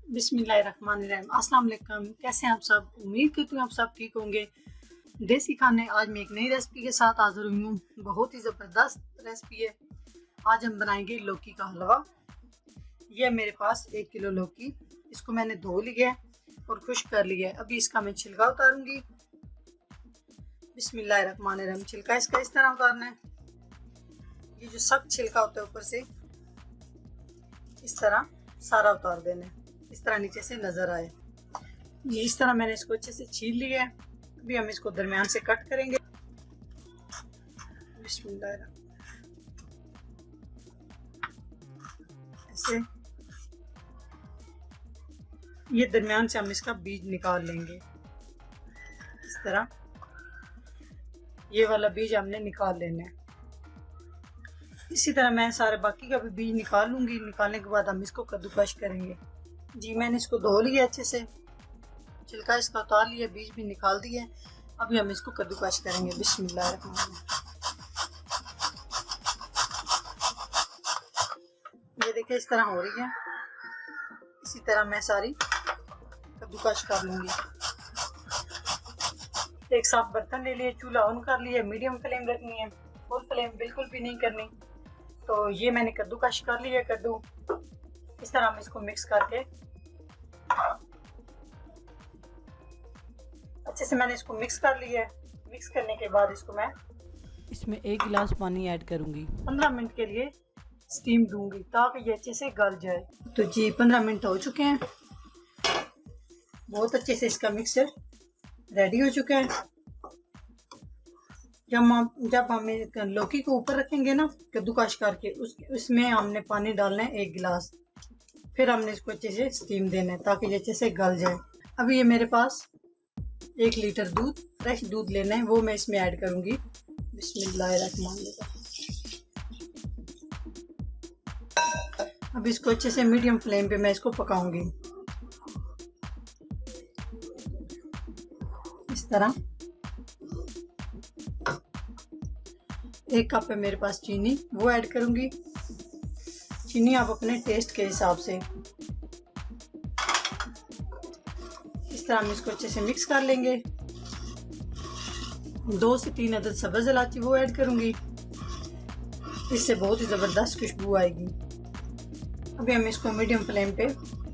बिस्मिल्लाहिर्रहमानिर्रहीम। अस्सलाम वालेकुम। कैसे हैं आप सब? उम्मीद करती हूँ आप सब ठीक होंगे। देसी खाने आज मैं एक नई रेसिपी के साथ हाजिर हुई हूँ। बहुत ही ज़बरदस्त रेसिपी है। आज हम बनाएंगे लौकी का हलवा। ये मेरे पास 1 किलो लौकी, इसको मैंने धो लिया है और खुश्क कर लिया है। अभी इसका मैं छिलका उतारूंगी। बिस्मिल्लाहिर्रहमानिर्रहीम। छिलका इसका इस तरह उतारना है। ये जो सख्त छिलका होता है ऊपर से इस तरह सारा उतार देना है, इस तरह नीचे से नजर आए। ये इस तरह मैंने इसको अच्छे से छील लिया है। अभी हम इसको दरमियान से कट करेंगे। बिस्मिल्लाह। ऐसे ये दरमियान से हम इसका बीज निकाल लेंगे। इस तरह ये वाला बीज हमने निकाल लेना है। इसी तरह मैं सारे बाकी का भी बीज निकाल लूंगी। निकालने के बाद हम इसको कद्दूकश करेंगे। जी मैंने इसको धो लिया अच्छे से, छिलका इसका उतार लिया, बीज भी निकाल दिया। अभी हम इसको कद्दूकश करेंगे। बिस्मिल्लाह। ये देखिए इस तरह हो रही है। इसी तरह मैं सारी कद्दूकश कर लूंगी। एक साफ बर्तन ले लिए, चूल्हा ऑन कर लिया, मीडियम फ्लेम रखनी है, फुल फ्लेम बिल्कुल भी नहीं करनी। तो ये मैंने कद्दूकश कर लिया। कद्दू इस तरह हम इसको मिक्स करके अच्छे से मैंने इसको मिक्स कर लिया है। मिक्स करने के बाद इसको मैं इसमें 1 गिलास पानी ऐड करूंगी। 15 मिनट के लिए स्टीम दूंगी ताकि ये अच्छे से गल जाए। तो जी 15 मिनट हो चुके हैं। बहुत अच्छे से इसका मिक्सर रेडी हो चुका है। जब हम लौकी को ऊपर रखेंगे ना कद्दूकश करके, उसमें हमने पानी डालना है 1 गिलास। फिर हमने इसको अच्छे से स्टीम देना है ताकि ये अच्छे से गल जाए। अभी ये मेरे पास 1 लीटर दूध, फ्रेश दूध लेना है, वो मैं इसमें ऐड करूंगी। बिस्मिल्लाहिर्रहमानिर्रहीम। अब इसको अच्छे से मीडियम फ्लेम पे मैं इसको पकाऊंगी। इस तरह 1 कप है मेरे पास चीनी, वो ऐड करूंगी। चीनी आप अपने टेस्ट के हिसाब से। इस तरह हम इसको अच्छे से मिक्स कर लेंगे। 2 से 3 अदद सब्ज़ इलायची वो ऐड करूंगी। इससे बहुत ही ज़बरदस्त खुशबू आएगी। अभी हम इसको मीडियम फ्लेम पे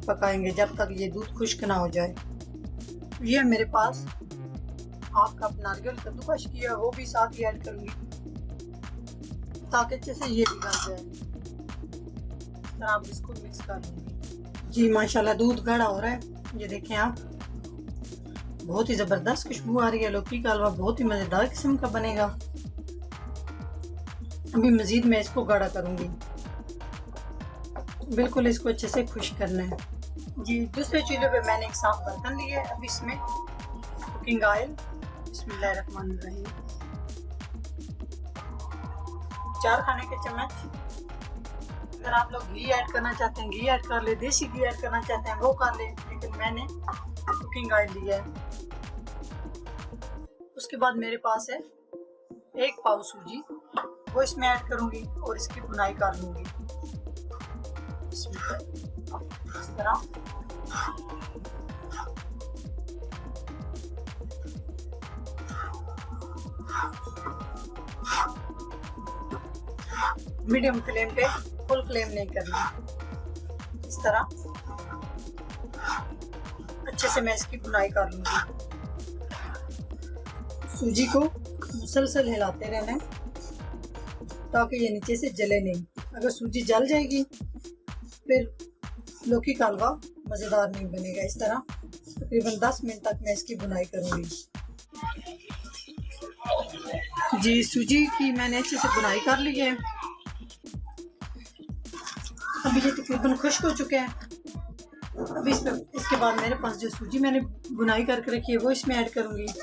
पकाएंगे जब तक ये दूध खुश्क ना हो जाए। ये मेरे पास 1/2 कप नारियल कद्दूकश किया, वो भी साथ ही ऐड करूंगी ताकि अच्छे से ये भी गल जाए। इस तरह आप इसको मिक्स कर लेंगे। जी माशाल्लाह दूध गाढ़ा हो रहा है। ये देखें आप, बहुत ही ज़बरदस्त खुशबू आ रही है। लौकी का हलवा बहुत ही मज़ेदार किस्म का बनेगा। अभी मज़ीद मैं इसको गाढ़ा करूंगी। बिल्कुल इसको अच्छे से खुश्क करना है। जी दूसरे चूल्हे पे मैंने एक साफ बर्तन लिया है। अब इसमें कुकिंग ऑयल, बिस्मिल्लाहिर्रहमानिर्रहीम, 4 खाने के चम्मच। अगर आप लोग घी ऐड करना चाहते हैं घी ऐड कर ले, देसी घी ऐड करना चाहते हैं वो कर ले, लेकिन मैंने कुकिंग ऑयल लिया है। उसके बाद मेरे पास है 1 पाव सूजी, वो इसमें ऐड करूंगी और इसकी बुनाई कर लूंगी। इस तरह मीडियम फ्लेम पे, फुल फ्लेम नहीं करनी। इस तरह अच्छे से मैं इसकी बुनाई कर लूंगी। सूजी को मुसलसल हिलाते रहना है ताकि ये नीचे से जले नहीं। अगर सूजी जल जाएगी फिर लौकी का हलवा मज़ेदार नहीं बनेगा। इस तरह तकरीबन 10 मिनट तक मैं इसकी बुनाई करूंगी। जी सूजी की मैंने अच्छे से बुनाई कर ली है। अभी ये तकरीबन खुश्क हो चुके हैं। अभी इसके बाद मेरे पास जो सूजी मैंने बुनाई करके रखी है वो इसमें ऐड करूंगी। इस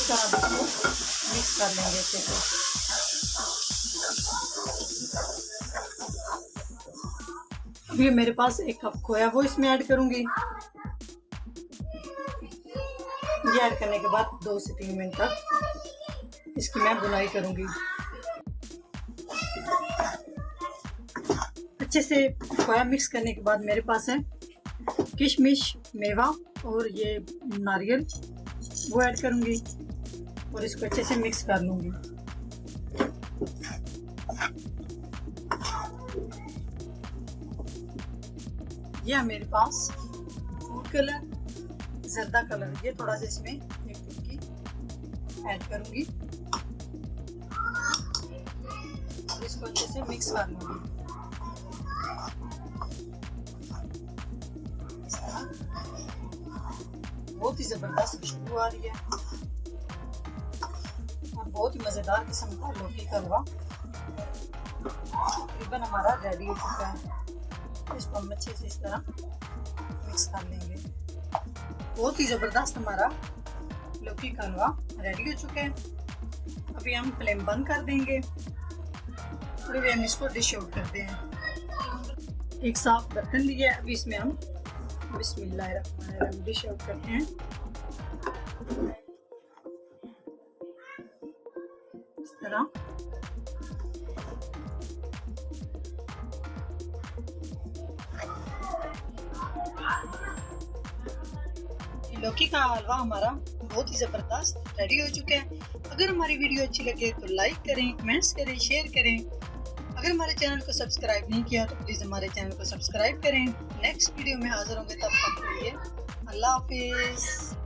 तरह इसको मिक्स कर लेंगे अच्छे से। अभी मेरे पास 1 कप खोया, वो इसमें ऐड करूंगी। ये ऐड करने के बाद 2 से 3 मिनट तक इसकी मैं बुनाई करूंगी। अच्छे से खोया मिक्स करने के बाद मेरे पास है किशमिश, मेवा और ये नारियल, वो ऐड करूँगी और इसको अच्छे से मिक्स कर लूँगी। यह मेरे पास फूड कलर, जर्दा कलर, ये थोड़ा सा इसमें एक चुटकी ऐड करूँगी और इसको अच्छे से मिक्स कर लूँगी। बहुत ही ज़बरदस्त खुशबू आ रही है और बहुत ही मज़ेदार किस्म का लौकी का हलवा तकरीबन हमारा रेडी हो चुका है। इसको हम अच्छे से इस तरह मिक्स कर लेंगे। बहुत ही ज़बरदस्त हमारा लौकी का हलवा रेडी हो चुका है। अभी हम फ्लेम बंद कर देंगे और अभी हम इसको डिश आउट करते हैं। एक साफ बर्तन लिया है, अभी इसमें हम बिस्मिल्लाहिर्रहमानिर्रहीम डिश आउट करते हैं। इस तरह लौकी का हलवा हमारा बहुत ही ज़बरदस्त रेडी हो चुका है। अगर हमारी वीडियो अच्छी लगे तो लाइक करें, कमेंट्स करें, शेयर करें। अगर हमारे चैनल को सब्सक्राइब नहीं किया तो प्लीज़ हमारे चैनल को सब्सक्राइब करें। नेक्स्ट वीडियो में हाजिर होंगे, तब तक के लिए अल्लाह हाफिज़।